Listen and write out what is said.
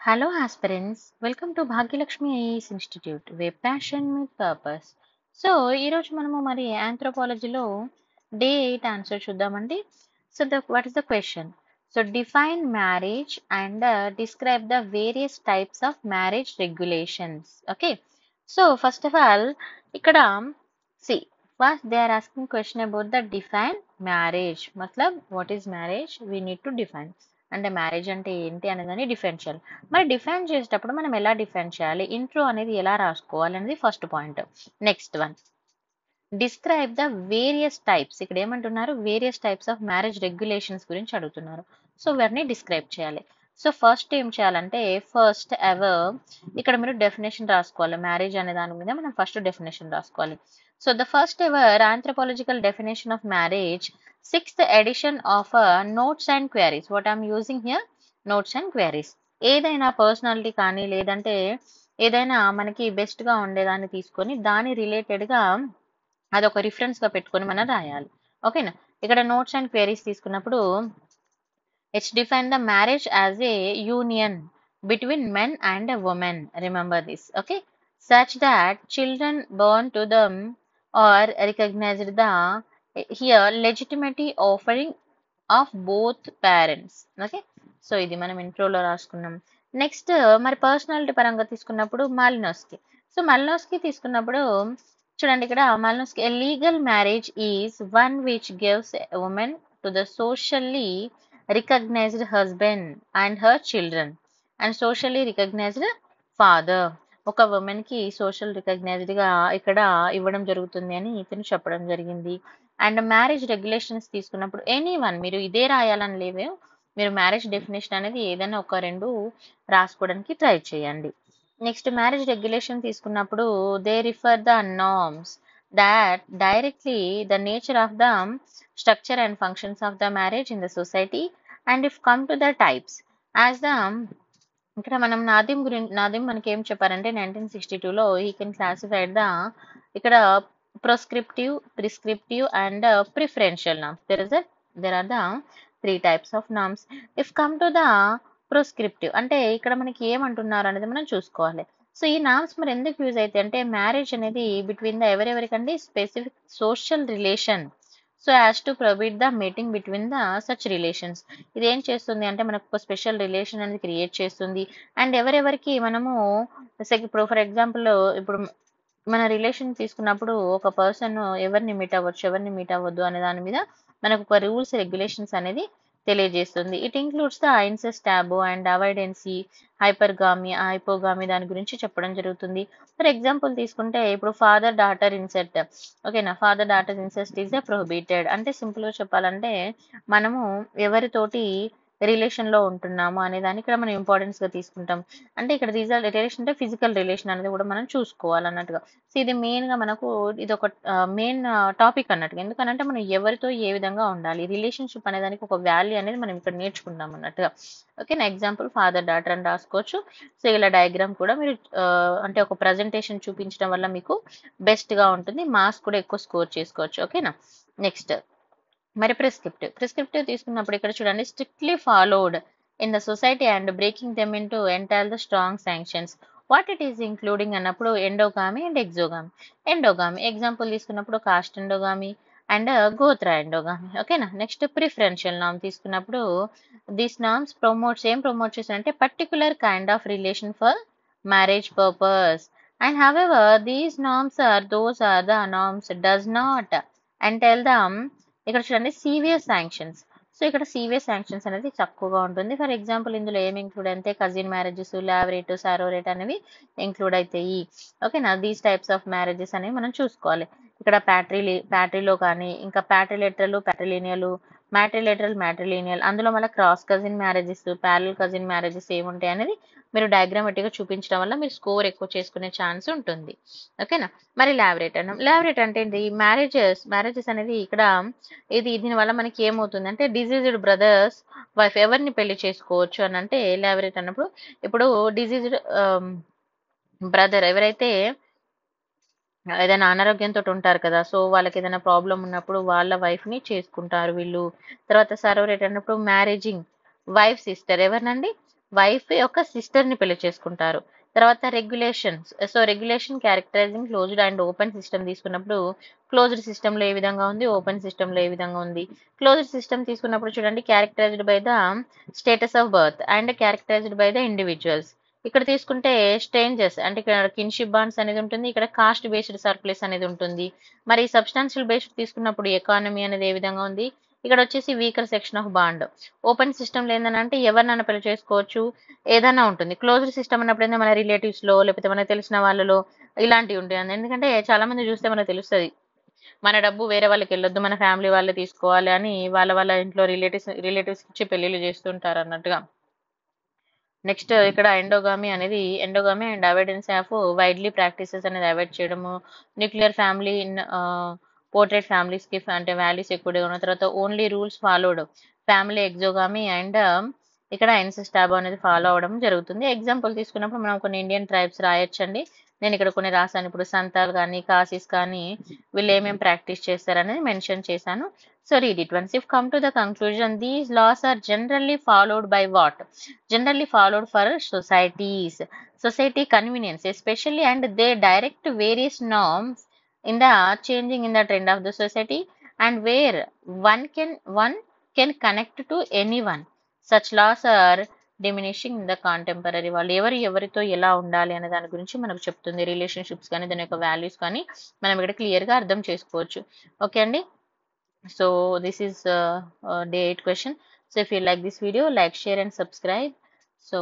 Hello, aspirants. Welcome to Bhagyalakshmi IAS Institute, where passion meets purpose. So ఈరోజు మనము మరి ఆంథ్రోపాలజీలో డే 8 ఆన్సర్ చూద్దామండి. So what is the question? So define marriage and describe the various types of marriage regulations. Okay, so first of all ఇక్కడ see first they are asking question about the define marriage. మతలబ్ what is marriage? We need to define. అంటే marriage అంటే ఏంటి అనేదాన్ని define చేయాలి. మరి define చేసేటప్పుడు మనం ఎలా డిఫైన్ చేయాలి, ఇంట్రో అనేది ఎలా రాసుకోవాలి అనేది first point. Next one, describe the various types. ఇక్కడ ఏమంటున్నారు? Various types of marriage regulations గురించి అడుగుతున్నారు. సో వాటిని డిస్క్రైబ్ చేయాలి. సో ఫస్ట్ ఏం చేయాలంటే ఫస్ట్ ఎవర్ ఇక్కడ మీరు డెఫినేషన్ రాసుకోవాలి. మ్యారేజ్ అనే దాని మీద మనం ఫస్ట్ డెఫినేషన్ రాసుకోవాలి. So the first ever anthropological definition of marriage, sixth edition of notes and queries. What I'm using here? Notes and queries. ఏదైనా పర్సనాలిటీ కానీ లేదంటే ఏదైనా మనకి బెస్ట్ గా ఉండేదాన్ని తీసుకొని దాని రిలేటెడ్ గా అదొక రిఫరెన్స్ గా పెట్టుకొని మనం రాయాలి. ఓకేనా? ఇక్కడ నోట్స్ అండ్ క్వైరీస్ తీసుకున్నప్పుడు it's define the marriage as a union between men and women. Remember this. Okay, such that children born to them are recognized the here legitimacy offering of both parents. Okay, so ఇది మనం ఇంట్రోలో రాసుకున్నాం. Next మరి personality పరంగా తీసుకున్నప్పుడు మాలినోస్కి. So మాలినోస్కి తీసుకున్నప్పుడు చూడండి, ఇక్కడ Malinowski a legal marriage is one which gives women to the socially recognized husband and her children and socially recognized father. ఒక ఉమెన్ కి సోషల్ రికగ్నైజ్డ్ గా ఇక్కడ ఇవ్వడం జరుగుతుంది అని ఇతను చెప్పడం జరిగింది. అండ్ మ్యారేజ్ రెగ్యులేషన్స్ తీసుకున్నప్పుడు ఎనీ వన్, మీరు ఇదే రాయాలని లేవే, మీరు మ్యారేజ్ డెఫినేషన్ అనేది ఏదైనా ఒక రెండు రాసుకోవడానికి ట్రై చేయండి. నెక్స్ట్ మ్యారేజ్ రెగ్యులేషన్ తీసుకున్నప్పుడు they refer the norms that directly the nature of the structure and functions of the marriage in the society. And if come to the types as the, ఇక్కడ మనం Needham గురించి, Needham మనకి ఏం చెప్పారంటే 1962లో he can classified the, ఇక్కడ proscriptive, prescriptive and preferential norms. there are the three types of norms. if come to the ప్రోస్క్రిప్టివ్ అంటే ఇక్కడ మనకి ఏమంటున్నారు అనేది మనం చూసుకోవాలి. సో ఈ నామ్స్ మరి ఎందుకు యూజ్ అవుతాయి అంటే మ్యారేజ్ అనేది బిట్వీన్ ద ఎవరెవరికండి specific social relation. So as to prohibit the meeting between the such relations. ఇది ఏం చేస్తుంది అంటే మనకు ఒక స్పెషల్ రిలేషన్ అనేది క్రియేట్ చేస్తుంది. అండ్ ఎవరెవరికి మనము ఇప్పుడు ఫర్ ఎగ్జాంపుల్ ఇప్పుడు మన రిలేషన్ తీసుకున్నప్పుడు ఒక పర్సన్ ఎవరిని మీట్ అవ్వచ్చు, ఎవరిని మీట్ అవ్వద్దు అనే దాని మీద మనకు ఒక రూల్స్ రెగ్యులేషన్స్ అనేది తెలియజేస్తుంది. It includes the incest, taboo and avoidance, hypogamy దాని గురించి చెప్పడం జరుగుతుంది. ఫర్ ఎగ్జాంపుల్ తీసుకుంటే ఇప్పుడు ఫాదర్ డాటర్ ఇన్సెస్ట్. ఓకేనా? Father daughter incest is prohibited. అంటే సింపుల్ గా చెప్పాలంటే మనము ఎవరితోటి రిలేషన్ లో ఉంటున్నాము అనే దాన్ని ఇక్కడ మనం ఇంపార్టెన్స్ గా తీసుకుంటాం. అంటే ఇక్కడ రిలేషన్ అంటే ఫిజికల్ రిలేషన్ అనేది కూడా మనం చూసుకోవాలన్నట్టుగా. సో ఇది మెయిన్ గా మనకు ఇది ఒక మెయిన్ టాపిక్ అన్నట్టుగా. ఎందుకనంటే మనం ఎవరితో ఏ విధంగా ఉండాలి, రిలేషన్షిప్ అనే దానికి ఒక వాల్యూ అనేది మనం ఇక్కడ నేర్చుకుంటాం అన్నట్టుగా. ఓకేనా? ఎగ్జాంపుల్ ఫాదర్ డాటర్ అని రాసుకోవచ్చు. సో ఇలా డయాగ్రామ్ కూడా మీరు అంటే ఒక ప్రజెంటేషన్ చూపించడం వల్ల మీకు బెస్ట్ గా ఉంటుంది, మార్క్స్ కూడా ఎక్కువ స్కోర్ చేసుకోవచ్చు. ఓకేనా? నెక్స్ట్ మరి ప్రిస్క్రిప్టివ్ తీసుకున్నప్పుడు ఇక్కడ చూడండి, strictly followed in the society and breaking them in to entire the strong sanctions. What it is including అన్నప్పుడు endogamy and exogamy. Endogamy example తీసుకున్నప్పుడు caste endogamy and gotra endogamy. ఓకేనా? నెక్స్ట్ ప్రిఫరెన్షియల్ నామ్ తీసుకున్నప్పుడు these norms ఏం promote చేస్తారంటే particular kind of relation for marriage purpose. And however these norms are the norms does not entail the, ఇక్కడ చూడండి severe sanctions. So ఇక్కడ severe sanctions అనేది తక్కువగా ఉంటుంది. ఫర్ ఎగ్జాంపుల్ ఇందులో ఏమి ఇంక్లూడ్ అంటే కజిన్ మ్యారేజెస్, లావరేట్, సారోరేట్ అనేవి ఇంక్లూడ్ అవుతాయి. ఓకేనా? దీస్ టైప్స్ ఆఫ్ మ్యారేజెస్ అనేవి మనం చూసుకోవాలి. ఇక్కడ ప్యాట్రీలో కానీ ఇంకా ప్యాట్రిలీనియల్, మ్యాట్రిలీనియల్, అందులో మళ్ళీ cross cousin marriages, parallel cousin marriages ఏముంటాయి అనేది మీరు డయాగ్రామెటిక్గా చూపించడం వల్ల మీరు స్కోర్ ఎక్కువ చేసుకునే ఛాన్స్ ఉంటుంది. ఓకేనా? మరి లావరేట్ అంటే ఏంటి? మ్యారేజెస్ అనేది ఇక్కడ దీనివల్ల మనకి ఏమవుతుంది అంటే డిజీజ్డ్ బ్రదర్స్ వైఫ్ ఎవరిని పెళ్లి చేసుకోవచ్చు అని అంటే లావరేట్ అన్నప్పుడు, ఇప్పుడు డిజీజ్డ్ బ్రదర్ ఎవరైతే ఏదైనా అనారోగ్యంతో ఉంటారు కదా, సో వాళ్ళకి ఏదైనా ప్రాబ్లం ఉన్నప్పుడు వాళ్ళ వైఫ్ ని చేసుకుంటారు వీళ్ళు. తర్వాత సరోరేట్ అన్నప్పుడు మ్యారేజింగ్ వైఫ్ సిస్టర్ ఎవరినండి? వైఫ్ యొక్క సిస్టర్ని పెళ్లి చేసుకుంటారు. తర్వాత regulations. So regulation characterizing closed and open system తీసుకున్నప్పుడు క్లోజ్డ్ సిస్టంలో ఏ విధంగా ఉంది, ఓపెన్ సిస్టంలో ఏ విధంగా ఉంది. క్లోజ్డ్ సిస్టమ్ తీసుకున్నప్పుడు చూడండి characterised by the status of birth and characterised by the individuals. ఇక్కడ తీసుకుంటే స్ట్రేంజర్స్ అంటే ఇక్కడ కిన్షిప్ బాండ్స్ అనేది ఉంటుంది, ఇక్కడ కాస్ట్ బేస్డ్ సర్ప్లస్ అనేది ఉంటుంది. మరి సబ్స్టాన్షియల్ బేస్డ్ తీసుకున్నప్పుడు ఎకానమీ అనేది ఏ విధంగా ఉంది, ఇక్కడ వచ్చేసి weaker section of bond. Open system ఏంటంటే ఎవరినైనా పెళ్లి చేసుకోవచ్చు, ఏదైనా ఉంటుంది. క్లోజ్డ్ సిస్టమ్ అన్నప్పుడు ఏంటంటే మన రిలేటివ్స్ లో లేకపోతే మనకు తెలిసిన వాళ్ళలో ఇలాంటివి ఉంటాయి. ఎందుకంటే చాలా మంది చూస్తే మనకు తెలుస్తుంది మన డబ్బు వేరే వాళ్ళకి వెళ్ళొద్దు, మన ఫ్యామిలీ వాళ్ళే తీసుకోవాలి అని వాళ్ళ ఇంట్లో రిలేటివ్స్ ఇచ్చి పెళ్లిళ్ళు చేస్తుంటారు అన్నట్టుగా. నెక్స్ట్ ఇక్కడ endogamy and avoidance of widely practices అనేది అవాయిడ్ చేయడము. Nuclear family in portrait families కి అంటే వాల్యూస్ ఎక్కువగా ఉన్న తర్వాత only rules followed family exogamy and ఇక్కడ ఇన్సెస్టాబో అనేది ఫాలో అవడం జరుగుతుంది. ఎగ్జాంపుల్ తీసుకున్నప్పుడు మనం కొన్ని ఇండియన్ ట్రైబ్స్ రాయొచ్చండి. నేను ఇక్కడ కొన్ని రాశాను. ఇప్పుడు సంతాల్ కానీ కాసీస్ కానీ వీళ్ళు ఏమేమి ప్రాక్టీస్ చేస్తారనేది మెన్షన్ చేశాను. So read it once. If come to the conclusion, these laws are generally followed by what? Generally followed for society convenience especially, and they direct various norms in the changing in the trend of the society, and where one can connect to anyone. Such laws are diminishing in the contemporary. వాళ్ళు ఎవరితో ఎలా ఉండాలి అనే దాని గురించి మనకు చెప్తుంది. Relationships కానీ దాని యొక్క వాల్యూస్ కానీ మనం ఇక్కడ క్లియర్గా అర్థం చేసుకోవచ్చు. ఓకే అండి. So this is day 8 question. So if you like this video, like, share and subscribe. So